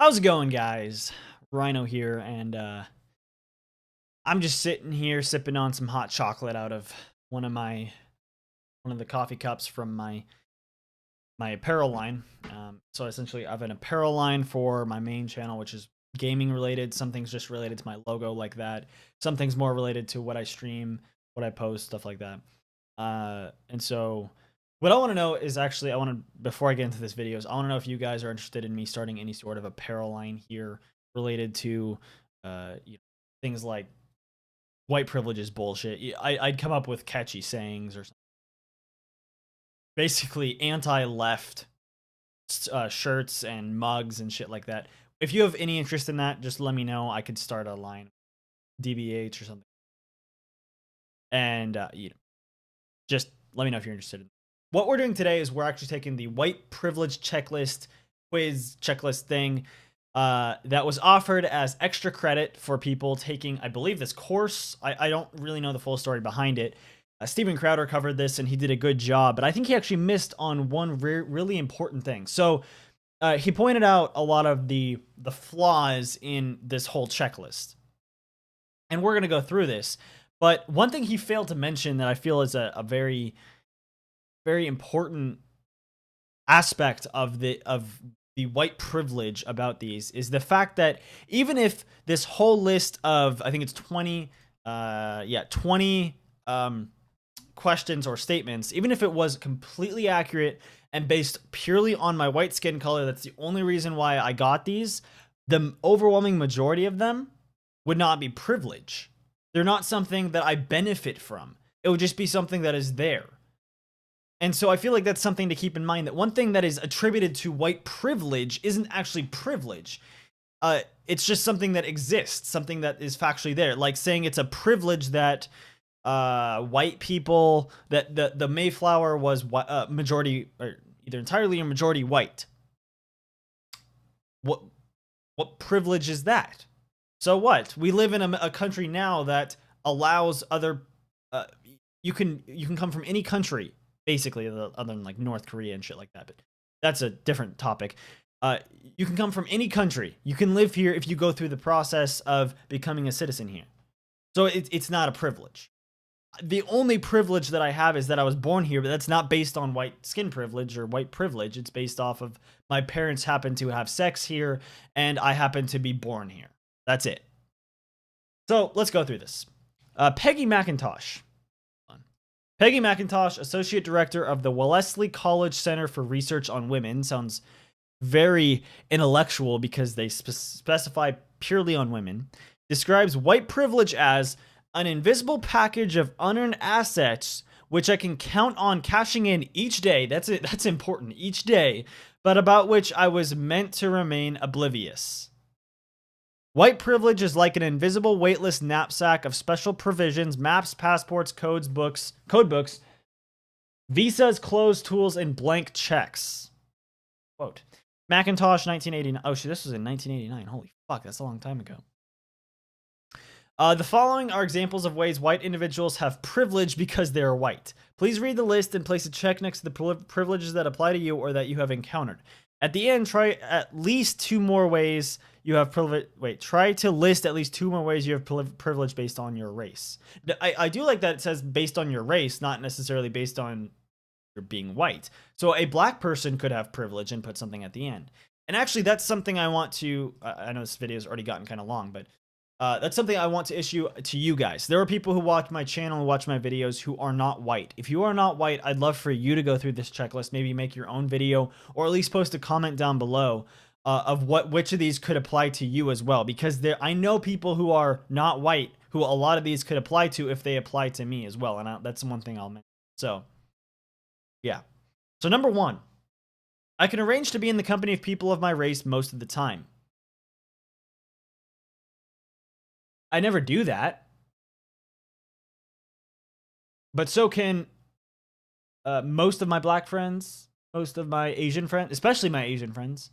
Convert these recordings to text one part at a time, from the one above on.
How's it going, guys? Rhino here, and I'm just sitting here sipping on some hot chocolate out of one of my one of the coffee cups from my apparel line. So essentially, I have an apparel line for my main channel, which is gaming related. Some things just related to my logo, like that. Some things more related to what I stream, what I post, stuff like that. And so, what I want to know is actually, I want to before I get into this videos, I want to know if you guys are interested in me starting any sort of apparel line here related to, you know, things like white privilege is bullshit. I'd come up with catchy sayings or something. Basically anti-left shirts and mugs and shit like that. If you have any interest in that, just let me know. I could start a line, DBH or something, and just let me know if you're interested. What we're doing today is we're actually taking the white privilege checklist quiz checklist thing that was offered as extra credit for people taking, I believe, this course. I don't really know the full story behind it. Steven Crowder covered this and he did a good job, but I think he actually missed on one really important thing. So he pointed out a lot of the flaws in this whole checklist, and we're going to go through this. But one thing he failed to mention that I feel is a very, very important aspect of the white privilege about these is the fact that even if this whole list of, I think it's 20 questions or statements, even if it was completely accurate and based purely on my white skin color, that's the only reason why I got these, the overwhelming majority of them would not be privilege. They're not something that I benefit from. It would just be something that is there. And so I feel like that's something to keep in mind, that one thing that is attributed to white privilege isn't actually privilege. It's just something that exists, something that is factually there. Like saying it's a privilege that white people, that the Mayflower was majority, or either entirely or majority white. What privilege is that? So what? We live in a country now that allows other you can come from any country, basically, other than like North Korea and shit like that, but that's a different topic. You can come from any country. You can live here if you go through the process of becoming a citizen here. So it's not a privilege. The only privilege that I have is that I was born here, but that's not based on white skin privilege or white privilege. It's based off of my parents happen to have sex here and I happen to be born here. That's it. So let's go through this. Peggy McIntosh. Peggy McIntosh, Associate Director of the Wellesley College Center for Research on Women. Sounds very intellectual because they specify purely on women. Describes white privilege as an invisible package of unearned assets which I can count on cashing in each day. That's it. That's important. Each day, but about which I was meant to remain oblivious. White privilege is like an invisible weightless knapsack of special provisions, maps, passports, code books, visas, clothes, tools, and blank checks. Quote. McIntosh, 1989. Oh, shit, this was in 1989. Holy fuck, that's a long time ago. The following are examples of ways white individuals have privilege because they are white. Please read the list and place a check next to the privileges that apply to you or that you have encountered. At the end, try at least two more ways you have privilege. Wait, try to list at least two more ways you have privilege based on your race. I do like that it says based on your race, not necessarily based on your being white. So a black person could have privilege and put something at the end. And actually, that's something I want to. I know this video has already gotten kind of long, but that's something I want to issue to you guys. There are people who watch my channel and watch my videos who are not white. If you are not white, I'd love for you to go through this checklist, maybe make your own video, or at least post a comment down below of which of these could apply to you as well. Because I know people who are not white who a lot of these could apply to if they apply to me as well. And that's one thing I'll mention. So, yeah. So number one, I can arrange to be in the company of people of my race most of the time. I never do that. But so can most of my black friends, most of my Asian friends, especially my Asian friends.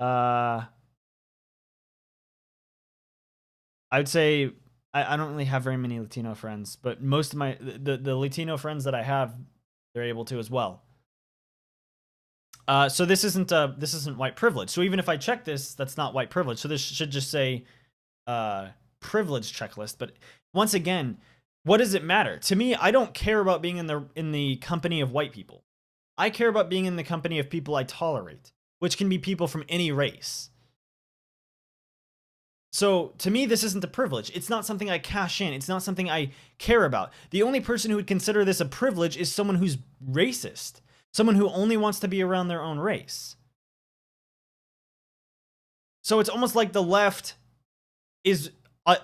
I would say I don't really have very many Latino friends, but most of the Latino friends that I have, they're able to as well. So this isn't white privilege. So even if I check this, that's not white privilege. So this should just say privilege checklist. But once again, what does it matter? To me, I don't care about being in the company of white people. I care about being in the company of people I tolerate, which can be people from any race. So to me, this isn't a privilege. It's not something I cash in. It's not something I care about. The only person who would consider this a privilege is someone who's racist, someone who only wants to be around their own race. So it's almost like the left is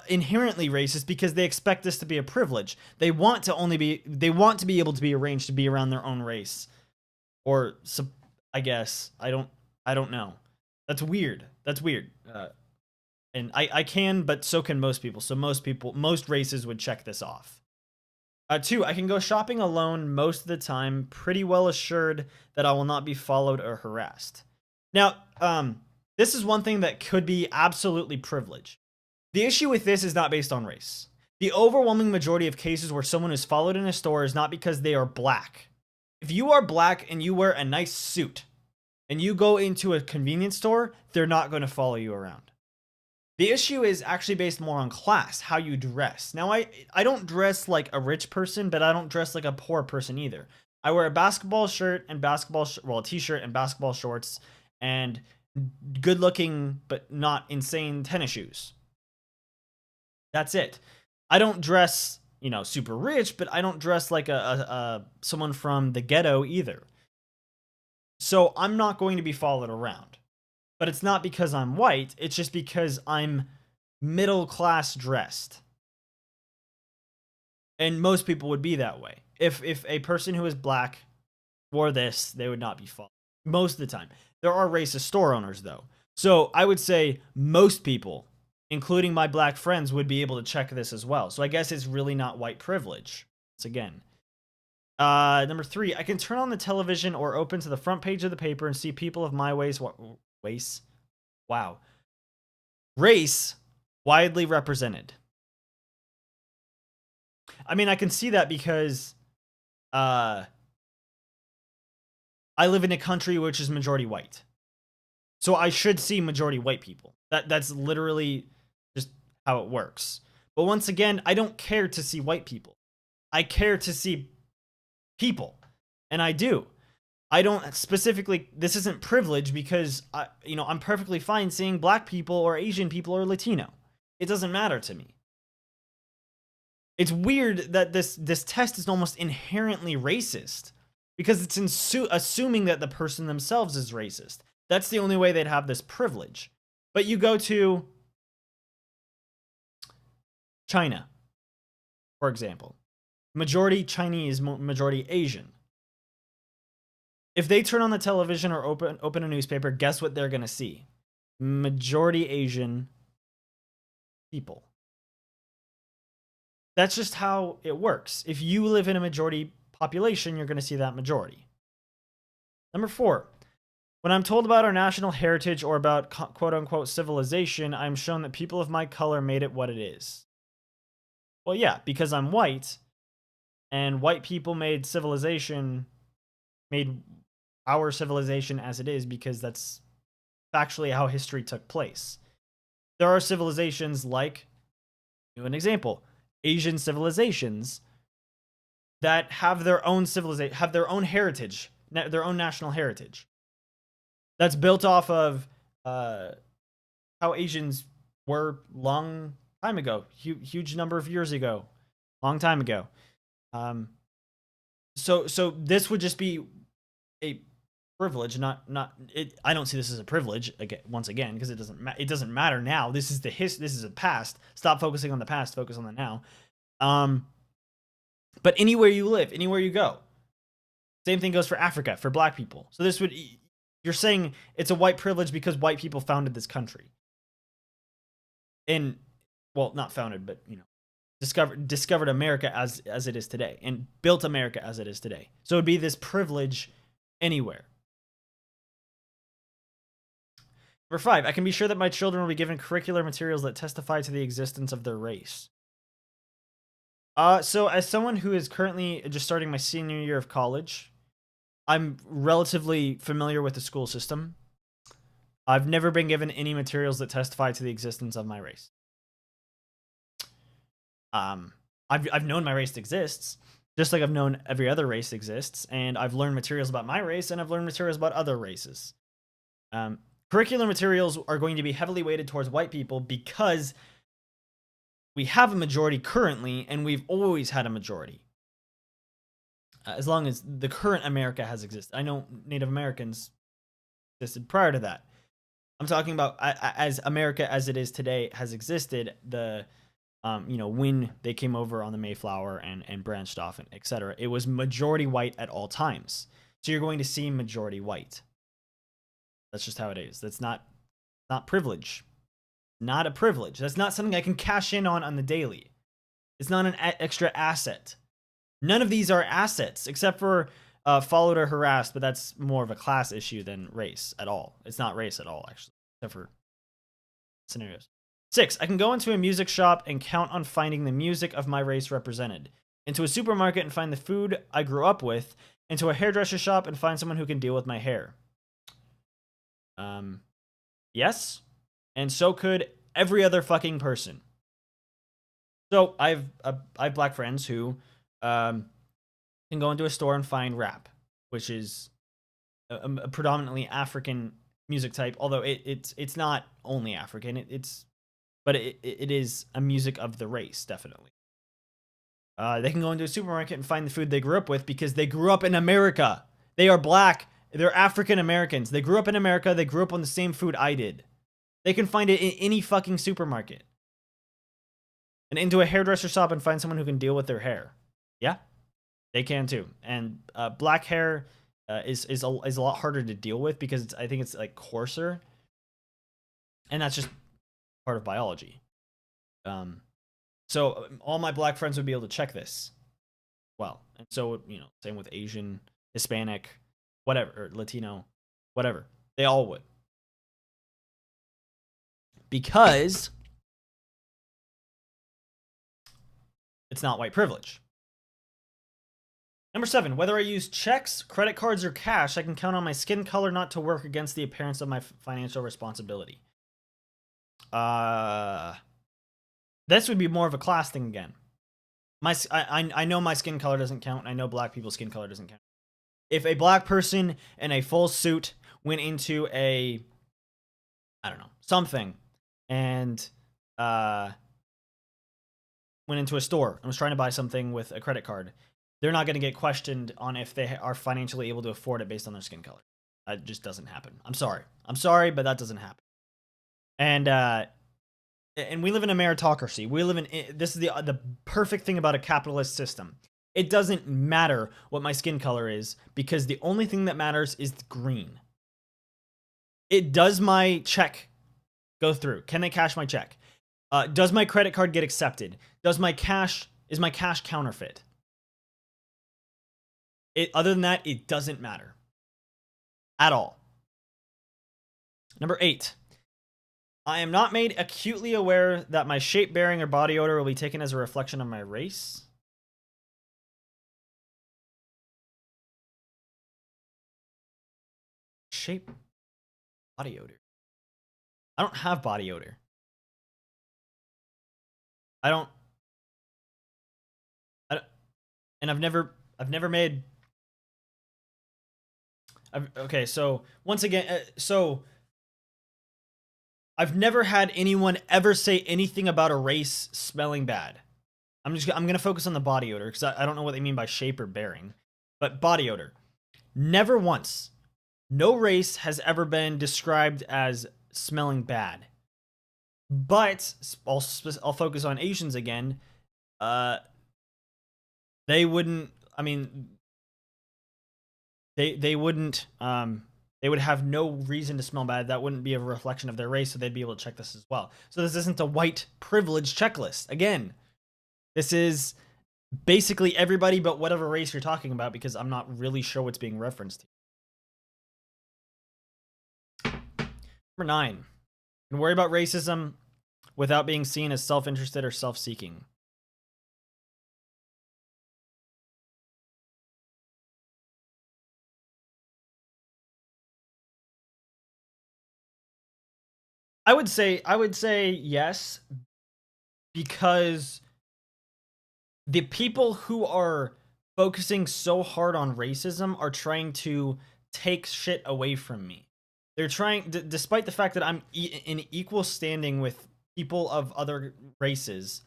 inherently racist because they expect this to be a privilege. They want to be able to be arranged to be around their own race. Or I guess I don't know. That's weird. And I can, but so can most people. So most races would check this off. 2, I can go shopping alone most of the time, pretty well assured that I will not be followed or harassed. Now, this is one thing that could be absolutely privilege. The issue with this is not based on race. The overwhelming majority of cases where someone is followed in a store is not because they are black. If you are black and you wear a nice suit and you go into a convenience store, they're not going to follow you around. The issue is actually based more on class, how you dress. Now, I don't dress like a rich person, but I don't dress like a poor person either. I wear a basketball shirt and a t-shirt and basketball shorts and good looking, but not insane tennis shoes. That's it. I don't dress, super rich, but I don't dress like someone from the ghetto either. So I'm not going to be followed around. But it's not because I'm white, it's just because I'm middle class dressed. And most people would be that way. If a person who is black wore this, they would not be followed. Most of the time. There are racist store owners though. So I would say most people, including my black friends, would be able to check this as well. So I guess it's really not white privilege. Once again. Number 3, I can turn on the television or open to the front page of the paper and see people of my race widely represented. I mean, I can see that because I live in a country which is majority white. So I should see majority white people. That's literally just how it works. But once again, I don't care to see white people. I care to see people. And I do. I don't specifically, this isn't privilege because I'm perfectly fine seeing black people or Asian people or Latino. It doesn't matter to me. It's weird that this test is almost inherently racist because it's assuming that the person themselves is racist. That's the only way they'd have this privilege. But you go to China, for example. Majority Chinese, majority Asian. If they turn on the television or open a newspaper, guess what they're going to see? Majority Asian people. That's just how it works. If you live in a majority population, you're going to see that majority. Number 4, when I'm told about our national heritage or about quote-unquote civilization, I'm shown that people of my color made it what it is. Well, yeah, because I'm white, and white people made our civilization as it is because that's factually how history took place. There are civilizations like, an example, Asian civilizations that have their own heritage, their own national heritage. That's built off of how Asians were long time ago, huge number of years ago, long time ago. So this would just be a privilege, not it. I don't see this as a privilege once again because it doesn't matter now. This is this is a past. Stop focusing on the past, focus on the now. But anywhere you live, anywhere you go, same thing goes for Africa, for black people. So you're saying it's a white privilege because white people founded this country. And well, not founded, but discovered America as it is today and built America as it is today. So it'd be this privilege anywhere. Number 5, I can be sure that my children will be given curricular materials that testify to the existence of their race. So as someone who is currently just starting my senior year of college, I'm relatively familiar with the school system. I've never been given any materials that testify to the existence of my race. I've known my race exists, just like I've known every other race exists, and I've learned materials about my race, and I've learned materials about other races. Curricular materials are going to be heavily weighted towards white people because we have a majority currently, and we've always had a majority. As long as the current America has existed. I know Native Americans existed prior to that. I'm talking about as America as it is today has existed. When they came over on the Mayflower and branched off and etc. It was majority white at all times. So you're going to see majority white. That's just how it is. That's not privilege. Not a privilege. That's not something I can cash in on the daily. It's not an extra asset. None of these are assets except for followed or harassed, but that's more of a class issue than race at all. It's not race at all, actually, except for scenarios. 6, I can go into a music shop and count on finding the music of my race represented. Into a supermarket and find the food I grew up with. Into a hairdresser shop and find someone who can deal with my hair. Yes. And so could every other fucking person. So I have black friends who can go into a store and find rap, which is a predominantly African music type, although it's not only African. But it is a music of the race, definitely. They can go into a supermarket and find the food they grew up with because they grew up in America. They are black. They're African Americans. They grew up in America. They grew up on the same food I did. They can find it in any fucking supermarket. And into a hairdresser shop and find someone who can deal with their hair. Yeah, they can too. And black hair is a lot harder to deal with because I think it's like coarser. And that's just part of biology. So all my black friends would be able to check this. Well, and so, same with Asian, Hispanic, whatever, or Latino, whatever. They all would. Because it's not white privilege. Number 7, whether I use checks, credit cards, or cash, I can count on my skin color not to work against the appearance of my financial responsibility. This would be more of a class thing again. I know my skin color doesn't count. I know black people's skin color doesn't count. If a black person in a full suit went into something, and went into a store and was trying to buy something with a credit card, they're not going to get questioned on if they are financially able to afford it based on their skin color. That just doesn't happen. I'm sorry, but that doesn't happen. And we live in a meritocracy. This is the perfect thing about a capitalist system. It doesn't matter what my skin color is because the only thing that matters is green. Does my check go through? Can they cash my check? Does my credit card get accepted? Is my cash counterfeit? Other than that, it doesn't matter at all. Number 8. I am not made acutely aware that my shape, bearing, or body odor will be taken as a reflection of my race. Shape, body odor. I don't have body odor. And I've never made. Okay, so once again, I've never had anyone ever say anything about a race smelling bad. I'm gonna focus on the body odor because I don't know what they mean by shape or bearing, but body odor. Never once. No race has ever been described as smelling bad. But I'll focus on Asians again. They wouldn't. I mean, they wouldn't. They would have no reason to smell bad. That wouldn't be a reflection of their race, so they'd be able to check this as well. So this isn't a white privilege checklist. Again, this is basically everybody but whatever race you're talking about because I'm not really sure what's being referenced. Number 9. And worry about racism without being seen as self-interested or self-seeking. I would say yes, because the people who are focusing so hard on racism are trying to take shit away from me. They're trying, despite the fact that I'm in equal standing with people of other races,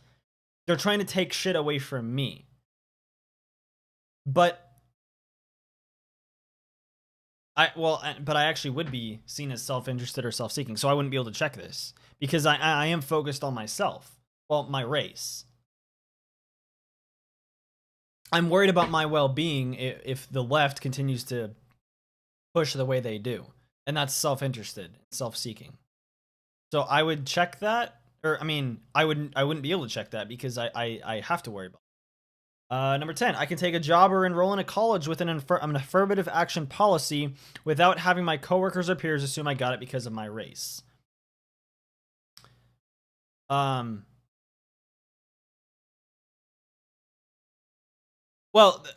they're trying to take shit away from me. But but I actually would be seen as self-interested or self-seeking, so I wouldn't be able to check this because I am focused on myself, well, my race. I'm worried about my well-being if the left continues to push the way they do, and that's self-interested, self-seeking. So I would check that, or I mean, I wouldn't be able to check that because I have to worry about it. Number 10, I can take a job or enroll in a college with an affirmative action policy without having my coworkers or peers assume I got it because of my race. Well,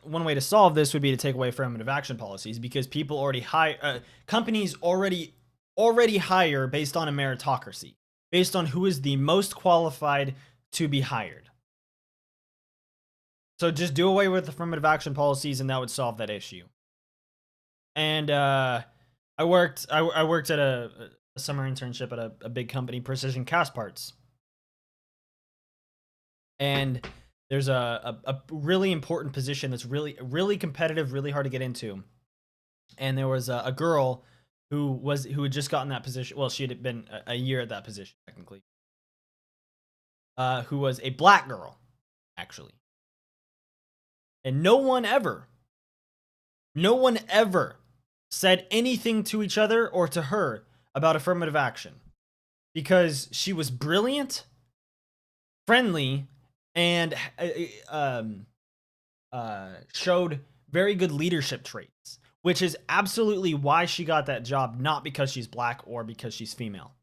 one way to solve this would be to take away affirmative action policies because people already hire, companies already hire based on a meritocracy, based on who is the most qualified to be hired. So just do away with affirmative action policies, and that would solve that issue. And I worked at a summer internship at a big company, Precision Cast Parts, and there's a really important position that's really competitive, really hard to get into. And there was a girl who had just gotten that position. Well, she had been a year at that position technically. Who was a black girl, actually. And no one ever said anything to each other or to her about affirmative action because she was brilliant, friendly, and showed very good leadership traits, which is absolutely why she got that job, not because she's black or because she's female.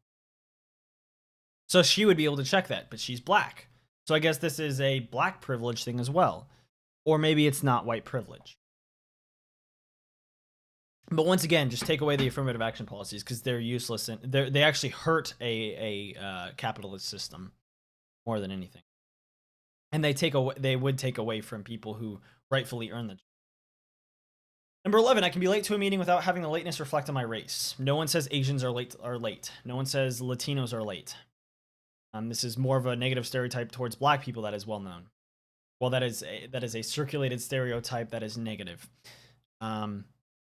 So she would be able to check that, but she's black. So I guess this is a black privilege thing as well. Or maybe it's not white privilege. But once again, just take away the affirmative action policies because they're useless and they actually hurt a capitalist system more than anything. And they would take away from people who rightfully earn the job. Number 11, I can be late to a meeting without having the lateness reflect on my race. No one says Asians are late. No one says Latinos are late. This is more of a negative stereotype towards black people that is well known. Well, that is a circulated stereotype that is negative.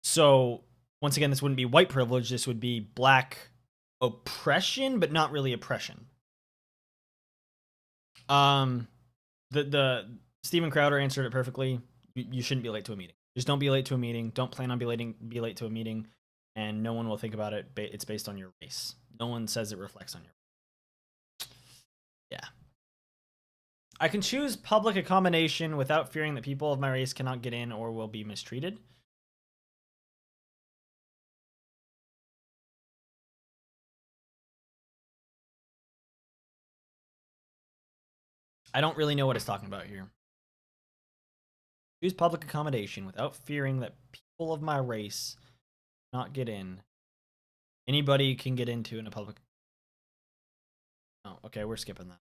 So once again, this wouldn't be white privilege. This would be black oppression, but not really oppression. The Steven Crowder answered it perfectly. You shouldn't be late to a meeting. Just don't be late to a meeting. Don't plan on be late to a meeting, and no one will think about it. It's based on your race. No one says it reflects on your. Yeah. I can choose public accommodation without fearing that people of my race cannot get in or will be mistreated. I don't really know what it's talking about here. Choose public accommodation without fearing that people of my race not get in. Anybody can get into in a public. Oh, okay, we're skipping that.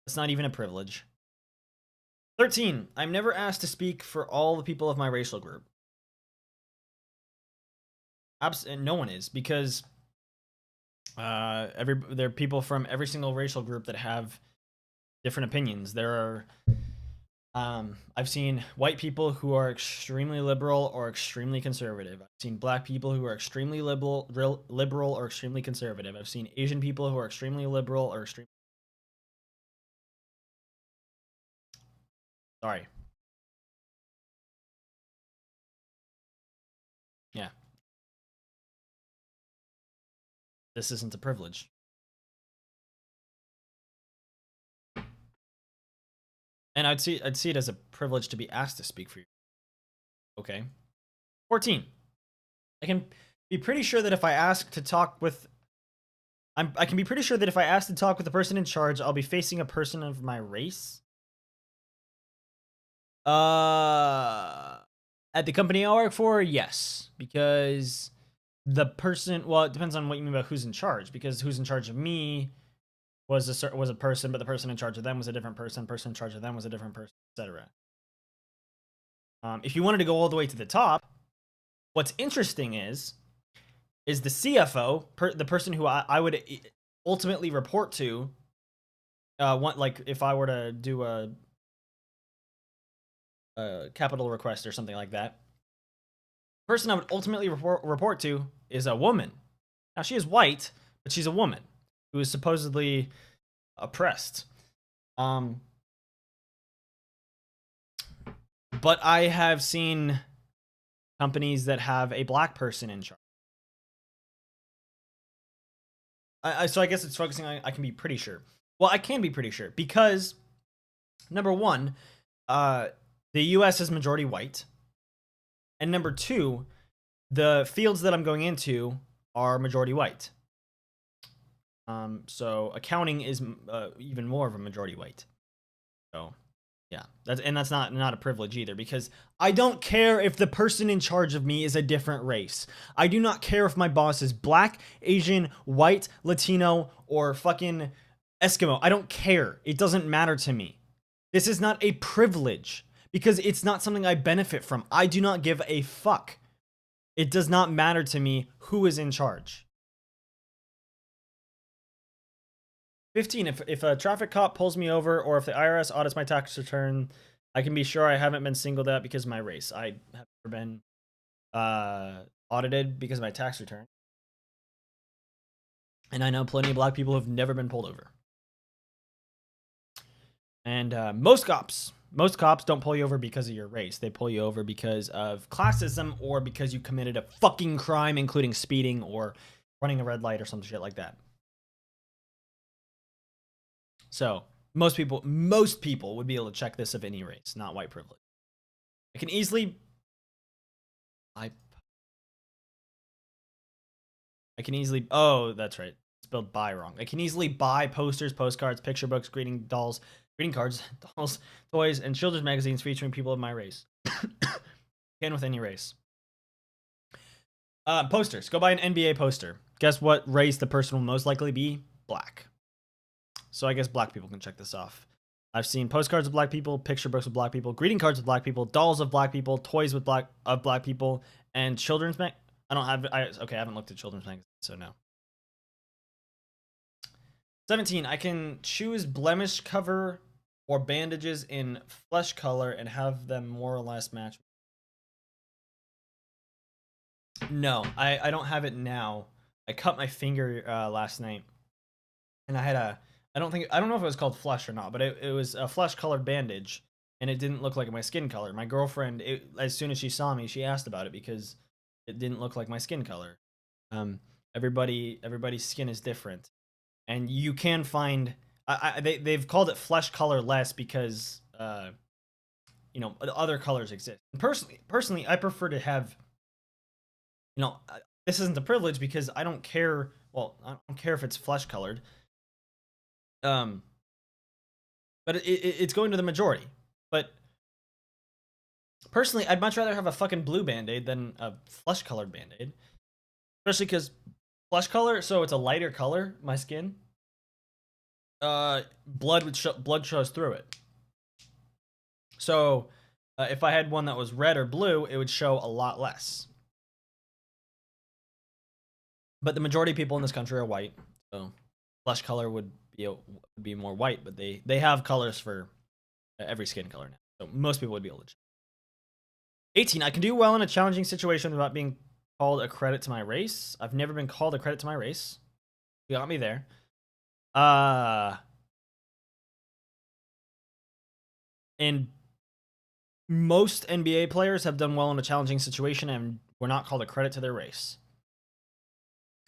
It's not even a privilege. 13. I'm never asked to speak for all the people of my racial group. No one is, because there are people from every single racial group that have different opinions. There are I've seen white people who are extremely liberal or extremely conservative. I've seen black people who are extremely liberal or extremely conservative. I've seen Asian people who are extremely liberal or extremely. Sorry. Yeah. This isn't a privilege. And I'd see it as a privilege to be asked to speak for you. Okay. 14. I can be pretty sure that if I ask to talk with I can be pretty sure that if I ask to talk with the person in charge, I'll be facing a person of my race. At the company I work for, yes, because the person. Well, it depends on what you mean by who's in charge, because who's in charge of me was a person, but the person in charge of them was a different person. Person in charge of them was a different person, etc. If you wanted to go all the way to the top, what's interesting is the CFO, the person who I would ultimately report to. Like if I were to do a capital request or something like that, the person I would ultimately report to is a woman. Now she is white, but she's a woman who is supposedly oppressed. But I have seen companies that have a black person in charge. So I guess it's focusing on I can be pretty sure. Well, I can be pretty sure because number one, the U.S. is majority white, and number two, the fields that I'm going into are majority white. So accounting is even more of a majority white. So yeah, that's not a privilege either, because I don't care if the person in charge of me is a different race. I do not care if my boss is black, Asian, white, Latino, or fucking Eskimo. I don't care. It doesn't matter to me. This is not a privilege because it's not something I benefit from. I do not give a fuck. It does not matter to me who is in charge. 15, if a traffic cop pulls me over or if the IRS audits my tax return, I can be sure I haven't been singled out because of my race. I have never been audited because of my tax return. And I know plenty of black people who've never been pulled over. And most cops don't pull you over because of your race. They pull you over because of classism or because you committed a fucking crime, including speeding or running a red light or some shit like that. So most people would be able to check this of any race, not white privilege. I can easily oh, that's right. Spelled buy wrong. I can easily buy posters, postcards, picture books, greeting cards, dolls, toys, and children's magazines featuring people of my race. Can with any race. Posters. Go buy an NBA poster. Guess what race the person will most likely be? Black. So I guess black people can check this off. I've seen postcards of black people, picture books of black people, greeting cards of black people, dolls of black people, toys with black people, and children's I haven't looked at children's magazines, so no. 17, I can choose blemish cover or bandages in flesh color and have them more or less match. No, I don't have it now. I cut my finger last night, and I had I don't know if it was called flesh or not, but it was a flesh colored bandage, and it didn't look like my skin color. My girlfriend, as soon as she saw me, she asked about it because it didn't look like my skin color. Everybody's skin is different, and you can find they've called it flesh color less because other colors exist. And personally, I prefer to have, this isn't a privilege because I don't care. Well, I don't care if it's flesh colored. But it's going to the majority. But personally, I'd much rather have a fucking blue Band-Aid than a flesh colored Band-Aid, especially because flesh color, so it's a lighter color. My skin, blood shows through it. So if I had one that was red or blue, it would show a lot less. But the majority of people in this country are white, so flesh color would be more white. But they have colors for every skin color now, so most people would be able to check. 18, I can do well in a challenging situation without being called a credit to my race. I've never been called a credit to my race. You got me there. And most NBA players have done well in a challenging situation and were not called a credit to their race.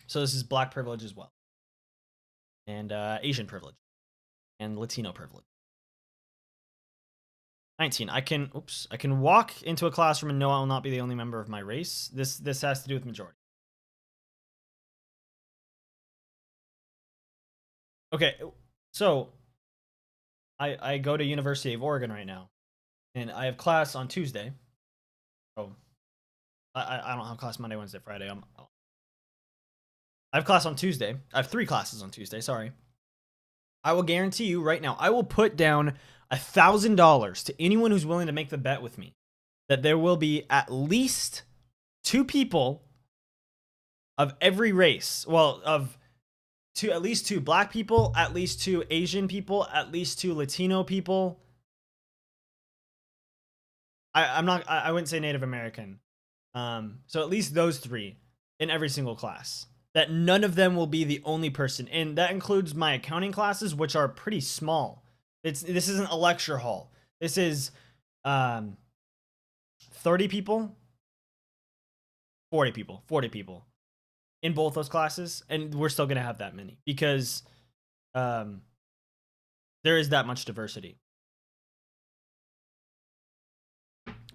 So this is black privilege as well, and Asian privilege, and Latino privilege. 19, I can walk into a classroom and know I will not be the only member of my race. This has to do with majority. Okay, so I go to University of Oregon right now, and I have class on Tuesday. Oh, I don't have class Monday, Wednesday, Friday. I'm I have class on Tuesday. I have 3 classes on Tuesday, sorry. I will guarantee you right now, I will put down $1,000 to anyone who's willing to make the bet with me that there will be at least 2 people of every race. Well, at least 2 black people, at least 2 Asian people, at least 2 Latino people. I wouldn't say Native American. So at least those 3 in every single class. That none of them will be the only person. And that includes my accounting classes, which are pretty small. This isn't a lecture hall. This is 30 people, 40 people in both those classes, and we're still going to have that many because there is that much diversity.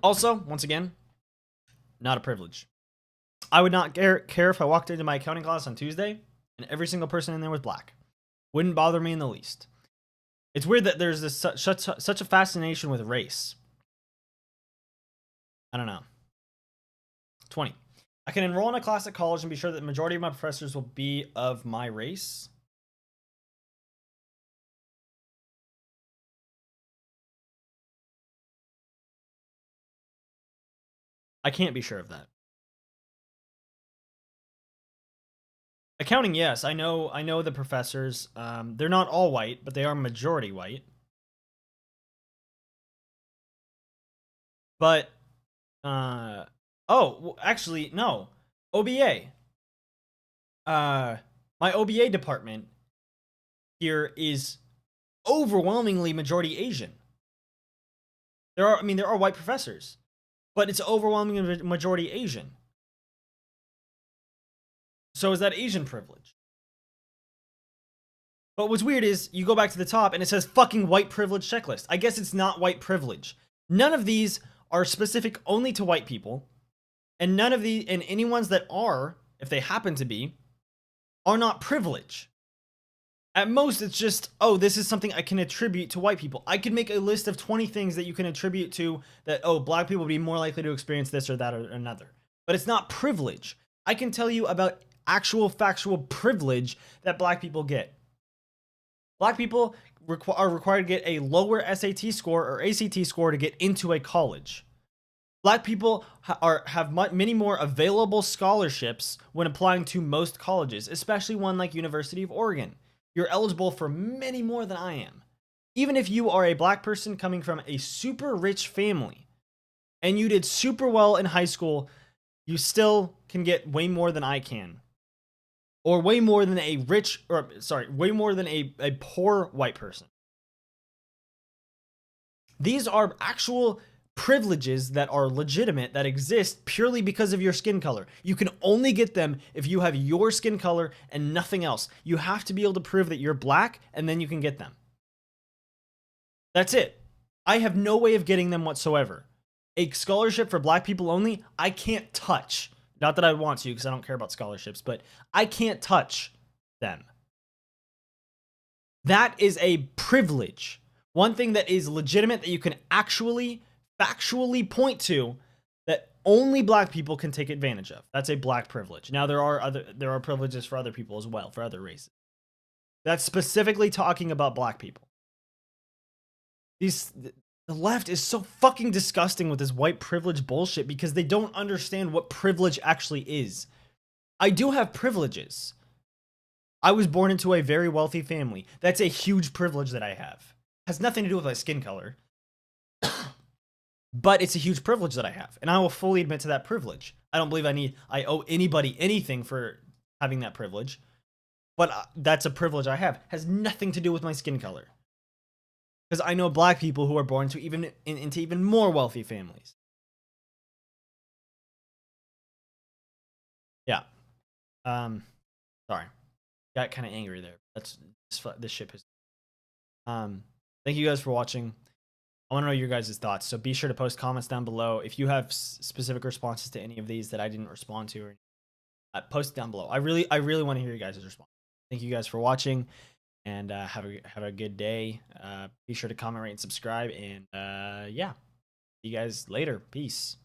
Also, once again, not a privilege. I would not care if I walked into my accounting class on Tuesday and every single person in there was black. Wouldn't bother me in the least. It's weird that there's this such a fascination with race. I don't know. 20. I can enroll in a class at college and be sure that the majority of my professors will be of my race. I can't be sure of that. Accounting, yes. I know the professors. They're not all white, but they are majority white. But actually, no. OBA. My OBA department here is overwhelmingly majority Asian. There are white professors, but it's overwhelmingly majority Asian. So is that Asian privilege? But what's weird is you go back to the top and it says fucking white privilege checklist. I guess it's not white privilege. None of these are specific only to white people. And none of the, and any ones that are, if they happen to be, are not privilege. At most, it's just, oh, this is something I can attribute to white people. I could make a list of 20 things that you can attribute to that, oh, black people would be more likely to experience this or that or another. But it's not privilege. I can tell you about actual factual privilege that black people get. Black people are required to get a lower SAT score or ACT score to get into a college. Black people have many more available scholarships when applying to most colleges, especially one like University of Oregon. You're eligible for many more than I am. Even if you are a black person coming from a super rich family and you did super well in high school, you still can get way more than I can. Or way more than way more than a poor white person. These are actual privileges that are legitimate, that exist purely because of your skin color. You can only get them if you have your skin color and nothing else. You have to be able to prove that you're black, and then you can get them. That's it. I have no way of getting them whatsoever. A scholarship for black people only, I can't touch. Not that I want to, because I don't care about scholarships, but I can't touch them. That is a privilege. One thing that is legitimate that you can actually, factually point to that only black people can take advantage of. That's a black privilege. Now there are privileges for other people as well, for other races. That's specifically talking about black people. The left is so fucking disgusting with this white privilege bullshit because they don't understand what privilege actually is. I do have privileges. I was born into a very wealthy family. That's a huge privilege that I have. It has nothing to do with my skin color. But it's a huge privilege that I have, and I will fully admit to that privilege. I don't believe I owe anybody anything for having that privilege, but that's a privilege I have. It has nothing to do with my skin color. Because I know black people who are born to into even more wealthy families. Yeah. Sorry. Got kind of angry there. This ship is. Thank you guys for watching. I want to know your guys' thoughts, so be sure to post comments down below. If you have specific responses to any of these that I didn't respond to, or post down below. I really want to hear you guys' response. Thank you guys for watching, and have a good day. Be sure to comment, rate, and subscribe, and yeah, see you guys later. Peace.